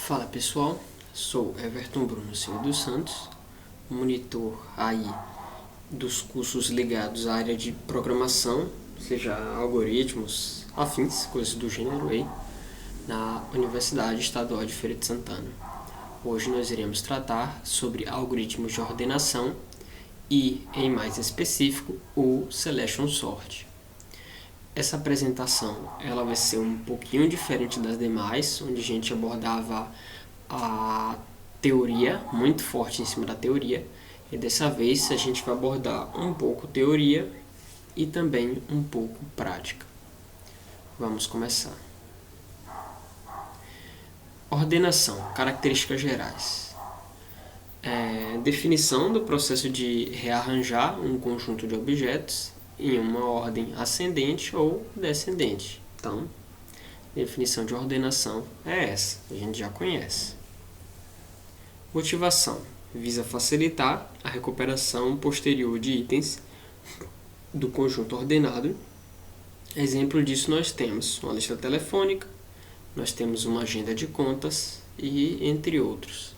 Fala pessoal, sou Everton Bruno Silva dos Santos, monitor aí dos cursos ligados à área de programação, seja algoritmos, afins, coisas do gênero aí, na Universidade Estadual de Feira de Santana. Hoje nós iremos tratar sobre algoritmos de ordenação e, em mais específico, o Selection Sort. Essa apresentação ela vai ser um pouquinho diferente das demais, onde a gente abordava a teoria, muito forte em cima da teoria, e dessa vez a gente vai abordar um pouco teoria e também um pouco prática. Vamos começar. Ordenação, características gerais. Definição do processo de rearranjar um conjunto de objetos em uma ordem ascendente ou descendente. Então, a definição de ordenação é essa, a gente já conhece. Motivação visa facilitar a recuperação posterior de itens do conjunto ordenado. Exemplo disso nós temos uma lista telefônica, nós temos uma agenda de contas e entre outros.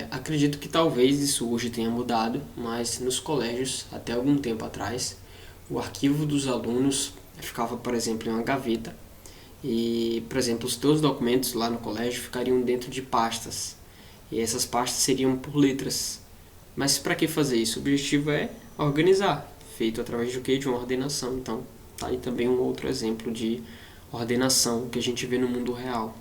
Acredito que talvez isso hoje tenha mudado, mas nos colégios, até algum tempo atrás, o arquivo dos alunos ficava, por exemplo, em uma gaveta e, por exemplo, os teus documentos lá no colégio ficariam dentro de pastas e essas pastas seriam por letras. Mas para que fazer isso? O objetivo é organizar, feito através de quê? De uma ordenação. Então, tá aí também um outro exemplo de ordenação que a gente vê no mundo real.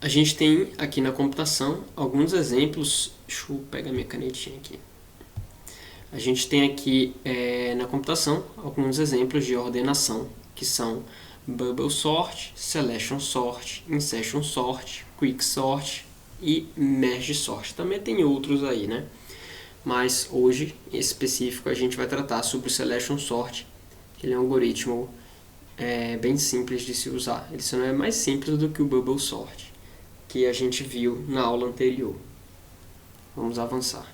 A gente tem aqui na computação alguns exemplos. Deixa eu pegar minha canetinha aqui. A gente tem aqui na computação alguns exemplos de ordenação, que são Bubble Sort, Selection Sort, Insertion Sort, Quick Sort e Merge Sort. Também tem outros aí, né? Mas hoje, em específico, a gente vai tratar sobre o Selection Sort. Ele é um algoritmo bem simples de se usar. Ele só não é mais simples do que o Bubble Sort, que a gente viu na aula anterior. Vamos avançar.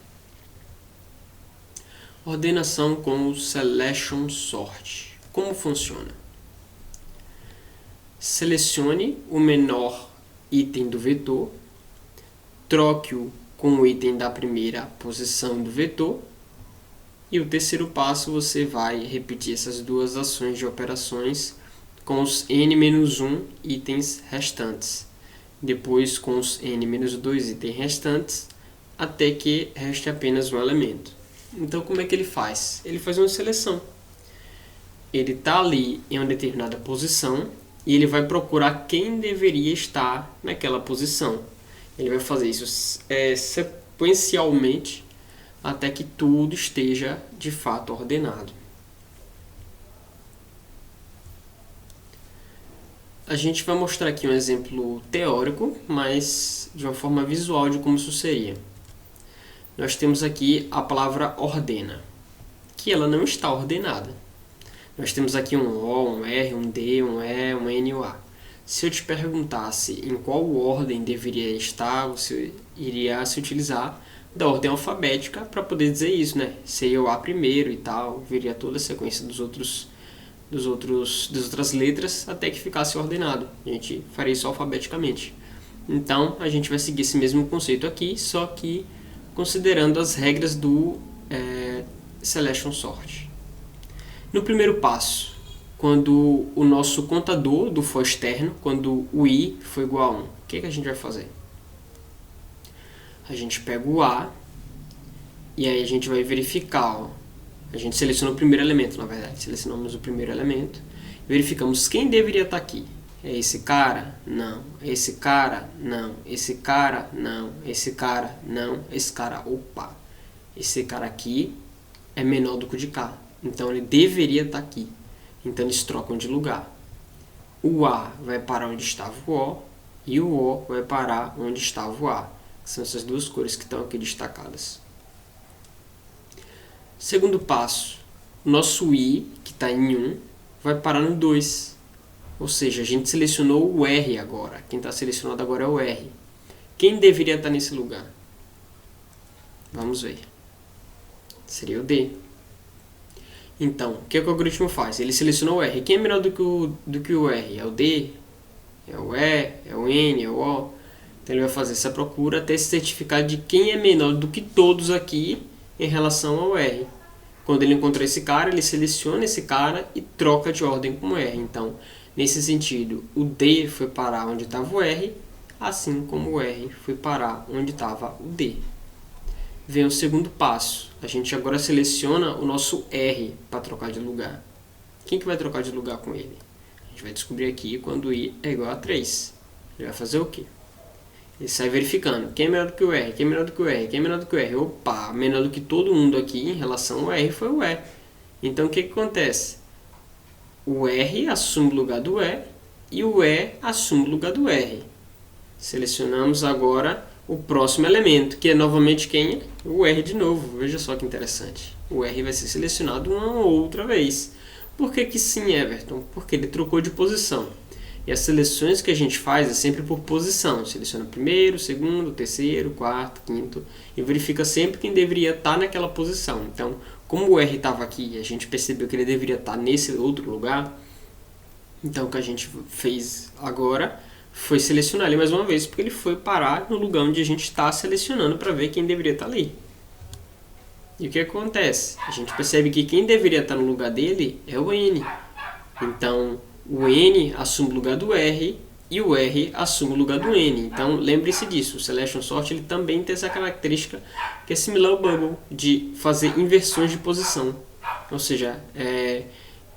Ordenação com o Selection Sort. Como funciona? Selecione o menor item do vetor, troque-o com o item da primeira posição do vetor, e o terceiro passo você vai repetir essas duas ações de operações com os n-1 itens restantes. Depois com os n-2 itens restantes, até que reste apenas um elemento. Então, como é que ele faz? Ele faz uma seleção. Ele está ali em uma determinada posição e ele vai procurar quem deveria estar naquela posição. Ele vai fazer isso sequencialmente até que tudo esteja de fato ordenado. A gente vai mostrar aqui um exemplo teórico, mas de uma forma visual de como isso seria. Nós temos aqui a palavra ordena, que ela não está ordenada. Nós temos aqui um O, um R, um D, um E, um N e um A. Se eu te perguntasse em qual ordem deveria estar, você iria se utilizar da ordem alfabética para poder dizer isso, né? Seria o A primeiro e tal, viria toda a sequência das outras letras até que ficasse ordenado. A gente faria isso alfabeticamente. Então, a gente vai seguir esse mesmo conceito aqui, só que considerando as regras do Selection Sort. No primeiro passo, quando o nosso contador do for externo, quando o i for igual a 1, o que a gente vai fazer? A gente pega o A e aí a gente vai verificar, ó. A gente seleciona o primeiro elemento, na verdade. Selecionamos o primeiro elemento. Verificamos quem deveria estar aqui. É esse cara? Não. É esse cara? Não. Esse cara? Não. Esse cara? Não. Esse cara? Opa! Esse cara aqui é menor do que o de cá. Então ele deveria estar aqui. Então eles trocam de lugar. O A vai parar onde estava o O. E o O vai parar onde estava o A. São essas duas cores que estão aqui destacadas. Segundo passo, o nosso i, que está em 1, vai parar no 2. Ou seja, a gente selecionou o R agora. Quem está selecionado agora é o R. Quem deveria estar nesse lugar? Vamos ver. Seria o D. Então, o que o algoritmo faz? Ele selecionou o R. Quem é menor do que o R? É o D? é o E, é o N, é o O. Então ele vai fazer essa procura até se certificar de quem é menor do que todos aqui em relação ao R. Quando ele encontra esse cara, ele seleciona esse cara e troca de ordem com o R. Então, nesse sentido, o D foi parar onde estava o R, assim como o R foi parar onde estava o D. Vem o segundo passo. A gente agora seleciona o nosso R para trocar de lugar. Quem que vai trocar de lugar com ele? A gente vai descobrir aqui quando I é igual a 3. Ele vai fazer o quê? Ele sai verificando quem é menor do que o R, quem é menor do que o R, quem é menor do que o R. Opa, menor do que todo mundo aqui em relação ao R foi o E. Então o que acontece? O R assume o lugar do E e o E assume o lugar do R. Selecionamos agora o próximo elemento, que é novamente quem? O R de novo. Veja só que interessante. O R vai ser selecionado uma outra vez. Por que que sim, Everton? Porque ele trocou de posição. E as seleções que a gente faz é sempre por posição. Seleciona primeiro, segundo, terceiro, quarto, quinto. E verifica sempre quem deveria estar naquela posição. Então, como o R estava aqui e a gente percebeu que ele deveria estar nesse outro lugar, então o que a gente fez agora foi selecionar ele mais uma vez, porque ele foi parar no lugar onde a gente está selecionando para ver quem deveria estar ali. E o que acontece? A gente percebe que quem deveria estar no lugar dele é o N. Então, o N assume o lugar do R e o R assume o lugar do N. Então, lembre-se disso. O Selection Sort ele também tem essa característica que é similar ao Bubble, de fazer inversões de posição. Ou seja,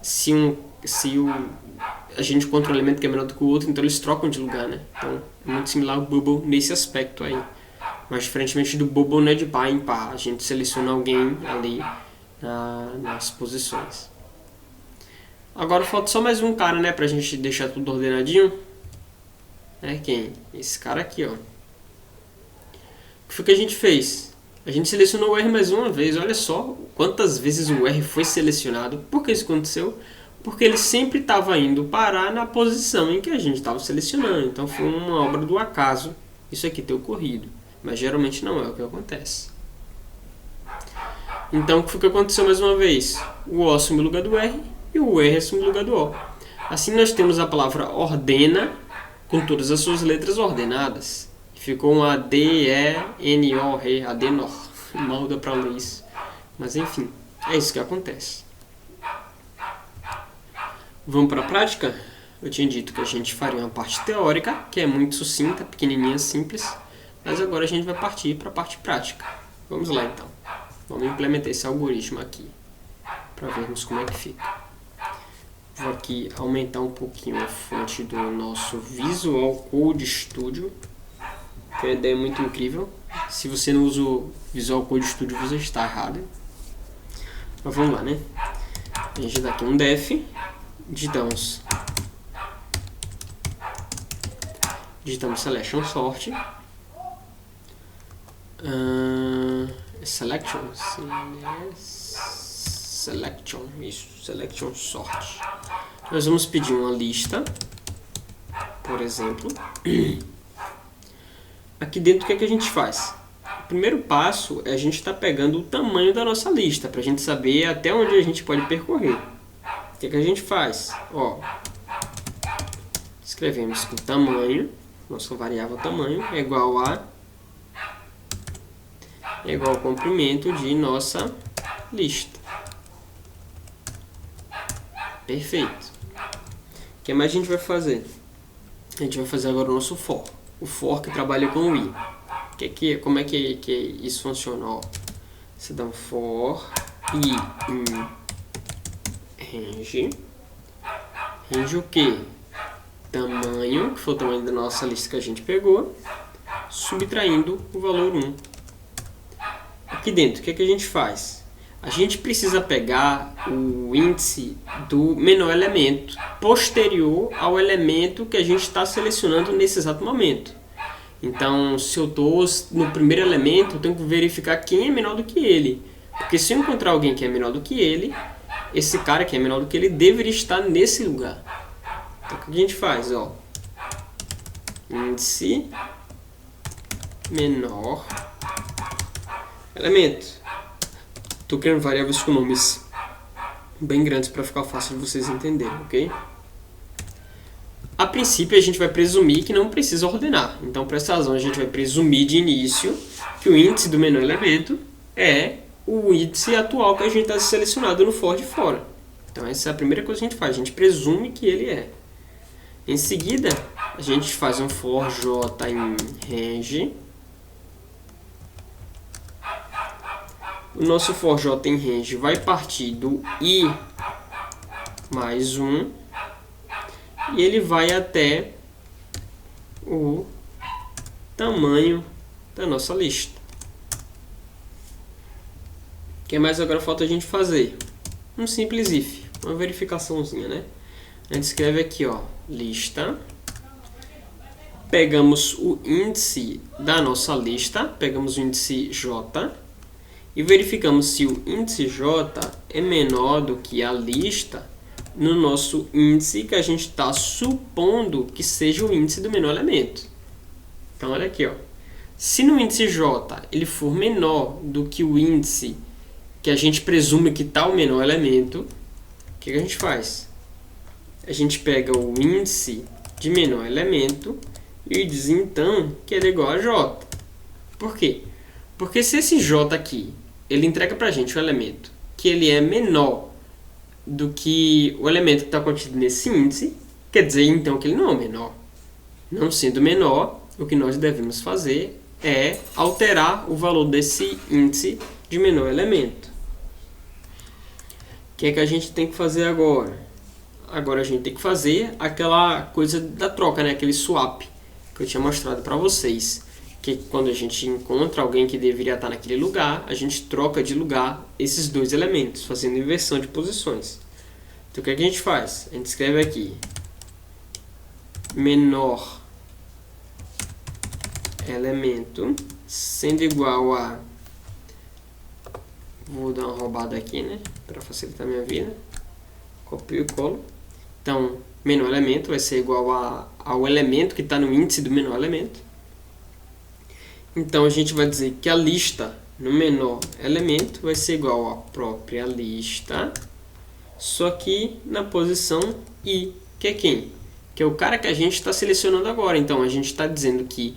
se a gente encontra um elemento que é menor do que o outro, então eles trocam de lugar, né? Então, é muito similar ao Bubble nesse aspecto aí. Mas, diferentemente do Bubble, não é de par em par. A gente seleciona alguém ali nas posições. Agora falta só mais um cara, né? Pra gente deixar tudo ordenadinho. É quem? Esse cara aqui, ó. O que foi que a gente fez? A gente selecionou o R mais uma vez. Olha só quantas vezes o R foi selecionado. Por que isso aconteceu? Porque ele sempre estava indo parar na posição em que a gente estava selecionando. Então foi uma obra do acaso isso aqui ter ocorrido. Mas geralmente não é o que acontece. Então o que foi que aconteceu mais uma vez? O O assume o lugar do R e o R assume o lugar do O. Assim nós temos a palavra ordena com todas as suas letras ordenadas. Ficou um A-D-E-N-O-R, Adenor. Mal dá para ler isso. Mas enfim, é isso que acontece. Vamos para a prática? Eu tinha dito que a gente faria uma parte teórica, que é muito sucinta, pequenininha, simples. Mas agora a gente vai partir para a parte prática. Vamos lá então. Vamos implementar esse algoritmo aqui, para vermos como é que fica. Vou aqui aumentar um pouquinho a fonte do nosso Visual Code Studio, que é uma ideia muito incrível. Se você não usa o Visual Code Studio, você está errado. Mas vamos lá, né? A gente dá aqui um def, digitamos Selection Sort, Selection Sort. Nós vamos pedir uma lista, por exemplo. Aqui dentro o que é que a gente faz? O primeiro passo é a gente estar pegando o tamanho da nossa lista, para a gente saber até onde a gente pode percorrer. O que é que a gente faz? Ó, escrevemos que o tamanho, nossa variável tamanho, é igual ao comprimento de nossa lista. Perfeito. O que mais a gente vai fazer? A gente vai fazer agora o nosso for. O for que trabalha com o i. Como é que isso funciona? Ó, você dá um for i in range. Range o quê? Tamanho, que foi o tamanho da nossa lista que a gente pegou, subtraindo o valor 1. Aqui dentro, o que é que a gente faz? A gente precisa pegar o índice do menor elemento posterior ao elemento que a gente está selecionando nesse exato momento. Então, se eu estou no primeiro elemento, eu tenho que verificar quem é menor do que ele. Porque se eu encontrar alguém que é menor do que ele, esse cara que é menor do que ele deveria estar nesse lugar. Então, o que a gente faz? Ó, índice menor elemento. Estou criando variáveis com nomes bem grandes para ficar fácil de vocês entenderem, ok? A princípio, a gente vai presumir que não precisa ordenar. Então, por essa razão, a gente vai presumir de início que o índice do menor elemento é o índice atual que a gente está selecionado no for de fora. Então, essa é a primeira coisa que a gente faz. A gente presume que ele é. Em seguida, a gente faz um for j em range. O nosso for j em range vai partir do i mais 1 e ele vai até o tamanho da nossa lista. O que mais agora falta a gente fazer? Um simples if, uma verificaçãozinha, né? A gente escreve aqui, ó, lista. Pegamos o índice da nossa lista, pegamos o índice j e verificamos se o índice j é menor do que a lista no nosso índice que a gente está supondo que seja o índice do menor elemento. Então, olha aqui, ó. Se no índice j ele for menor do que o índice que a gente presume que está o menor elemento, o que a gente faz? A gente pega o índice de menor elemento e diz então que ele é igual a j. Por quê? Porque se esse j aqui ele entrega para a gente um elemento que ele é menor do que o elemento que está contido nesse índice, quer dizer então que ele não é menor. Não sendo menor, o que nós devemos fazer é alterar o valor desse índice de menor elemento. O que é que a gente tem que fazer agora? Agora a gente tem que fazer aquela coisa da troca, né? Aquele swap que eu tinha mostrado para vocês. Que quando a gente encontra alguém que deveria estar naquele lugar, a gente troca de lugar esses dois elementos, fazendo inversão de posições. Então o que é que a gente faz? A gente escreve aqui menor elemento sendo igual a... Vou dar uma roubada aqui, né? Para facilitar a minha vida. Copio e colo. Então, menor elemento vai ser igual ao elemento que está no índice do menor elemento. Então, a gente vai dizer que a lista no menor elemento vai ser igual à própria lista, só que na posição i, que é quem? Que é o cara que a gente está selecionando agora. Então, a gente está dizendo que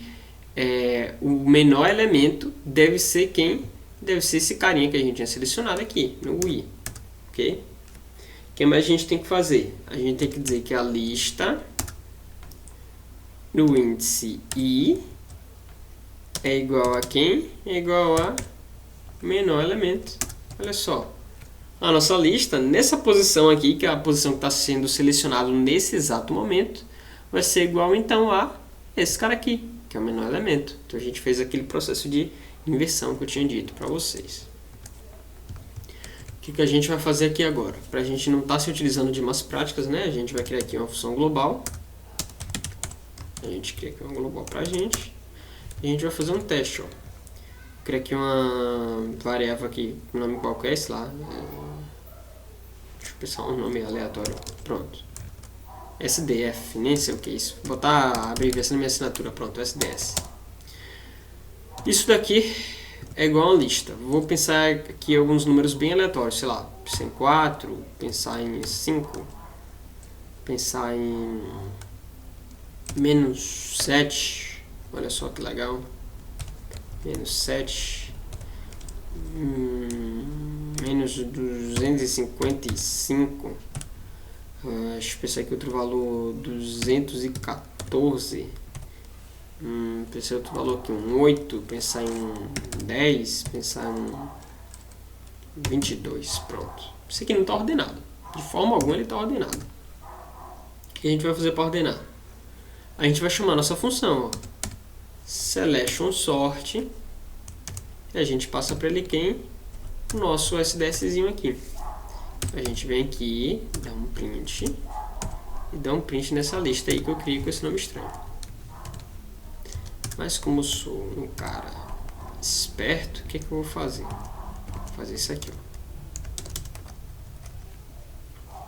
o menor elemento deve ser quem? Deve ser esse carinha que a gente tinha selecionado aqui, no i. Ok? O que mais a gente tem que fazer? A gente tem que dizer que a lista no índice i é igual a quem? É igual a menor elemento. Olha só. A nossa lista, nessa posição aqui, que é a posição que está sendo selecionada nesse exato momento, vai ser igual então a esse cara aqui, que é o menor elemento. Então a gente fez aquele processo de inversão que eu tinha dito para vocês. O que a gente vai fazer aqui agora? Para a gente não estar se utilizando de umas práticas, né? A gente vai criar aqui uma função global. A gente cria aqui uma global para a gente. E a gente vai fazer um teste, ó. Criar aqui uma variável aqui, um nome qualquer, sei lá. Deixa eu pensar um nome aleatório. Pronto. SDF, nem sei o que é isso. Vou botar a abreviação na minha assinatura. Pronto, SDS. Isso daqui é igual a uma lista. Vou pensar aqui alguns números bem aleatórios, sei lá. Pensar em 4, pensar em 5, pensar em menos 7. Olha só que legal. Menos 7. Menos 255. Deixa eu pensar aqui outro valor. 214. Pensar outro valor aqui. Um 8. Pensar em 10. Pensar em 22. Pronto. Isso aqui não está ordenado. De forma alguma ele está ordenado. O que a gente vai fazer para ordenar? A gente vai chamar nossa função, ó. Selection sort, e a gente passa para ele quem? O nosso SDSzinho aqui. A gente vem aqui, dá um print, e dá um print nessa lista aí que eu criei com esse nome estranho. Mas como eu sou um cara esperto, o que eu vou fazer? Vou fazer isso aqui, ó.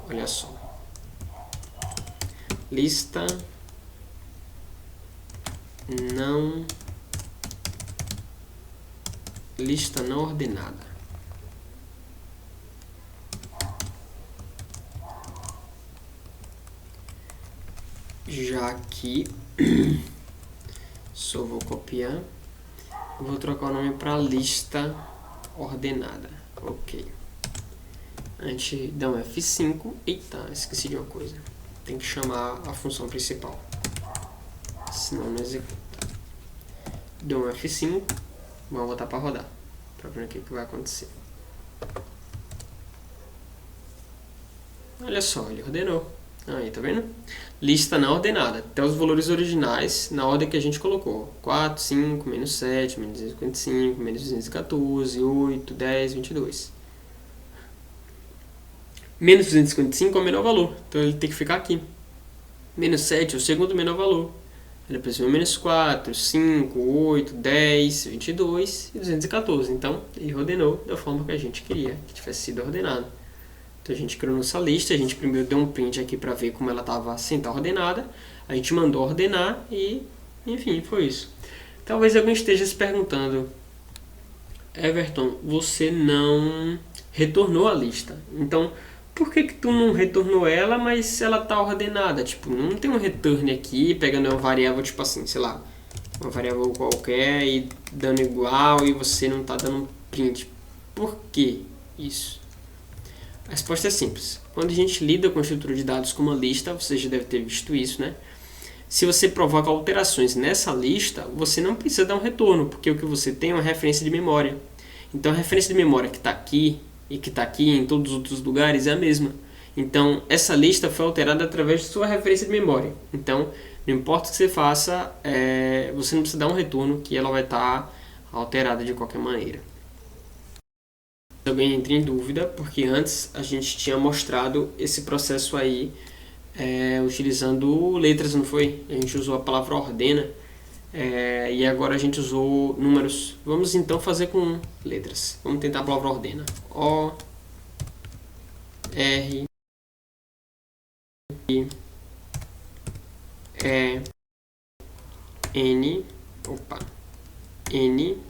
Olha só. Lista não ordenada. já aqui, só vou copiar, vou trocar o nome para lista ordenada, ok. A gente dá um F5, eita, esqueci de uma coisa, tem que chamar a função principal, senão não executa. Dou um F5, vamos voltar para rodar, para ver o que vai acontecer. Olha só, ele ordenou. Aí, tá vendo? Lista não ordenada. Até os valores originais na ordem que a gente colocou. 4, 5, menos 7, menos 255, menos 214, 8, 10, 22. Menos 255 é o menor valor. Então ele tem que ficar aqui. Menos 7 é o segundo menor valor. Aí depois vem menos 4, 5, 8, 10, 22 e 214. Então ele ordenou da forma que a gente queria que tivesse sido ordenado. Então a gente criou nossa lista, a gente primeiro deu um print aqui para ver como ela estava sem estar ordenada, a gente mandou ordenar e, enfim, foi isso. Talvez alguém esteja se perguntando, Everton, você não retornou a lista, então por que tu não retornou ela, mas ela está ordenada? Tipo, não tem um return aqui, pegando uma variável, tipo assim, sei lá, uma variável qualquer e dando igual e você não está dando um print. Por que isso? A resposta é simples. Quando a gente lida com a estrutura de dados como uma lista, você já deve ter visto isso, né? Se você provoca alterações nessa lista, você não precisa dar um retorno, porque o que você tem é uma referência de memória. Então a referência de memória que está aqui e que está aqui em todos os outros lugares é a mesma. Então essa lista foi alterada através de sua referência de memória. Então não importa o que você faça, você não precisa dar um retorno, que ela vai estar alterada de qualquer maneira. Alguém entra em dúvida, porque antes a gente tinha mostrado esse processo aí utilizando letras, não foi? A gente usou a palavra ordena e agora a gente usou números. Vamos então fazer com letras. Vamos tentar a palavra ordena. O, R, I, E, N, N,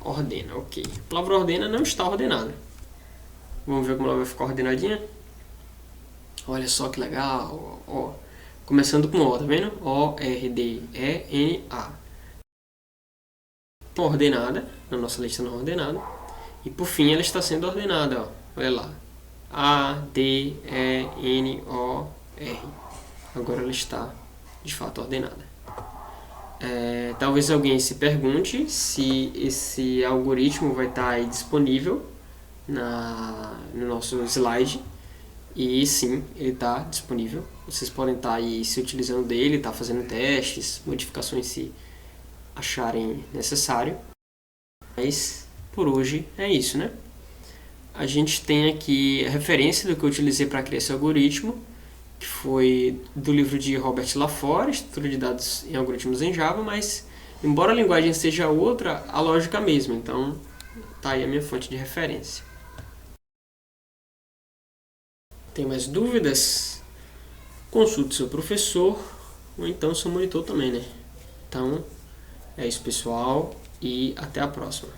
ordena, ok. A palavra ordena não está ordenada. Vamos ver como ela vai ficar ordenadinha? Olha só que legal. Ó. Começando com O, tá vendo? O, R, D, E, N, A. Ordenada, na nossa lista não ordenada. E por fim ela está sendo ordenada, ó. Olha lá. A, D, E, N, O, R. Agora ela está de fato ordenada. Talvez alguém se pergunte se esse algoritmo vai estar aí disponível no nosso slide. E sim, ele está disponível. Vocês podem estar aí se utilizando dele, estar fazendo testes, modificações se acharem necessário. Mas por hoje é isso, né? A gente tem aqui a referência do que eu utilizei para criar esse algoritmo, que foi do livro de Robert Laforre, Estrutura de Dados em Algoritmos em Java, mas embora a linguagem seja outra, a lógica é a mesma. Então tá aí a minha fonte de referência. Tem mais dúvidas? Consulte seu professor ou então seu monitor também, né? Então, é isso, pessoal, e até a próxima.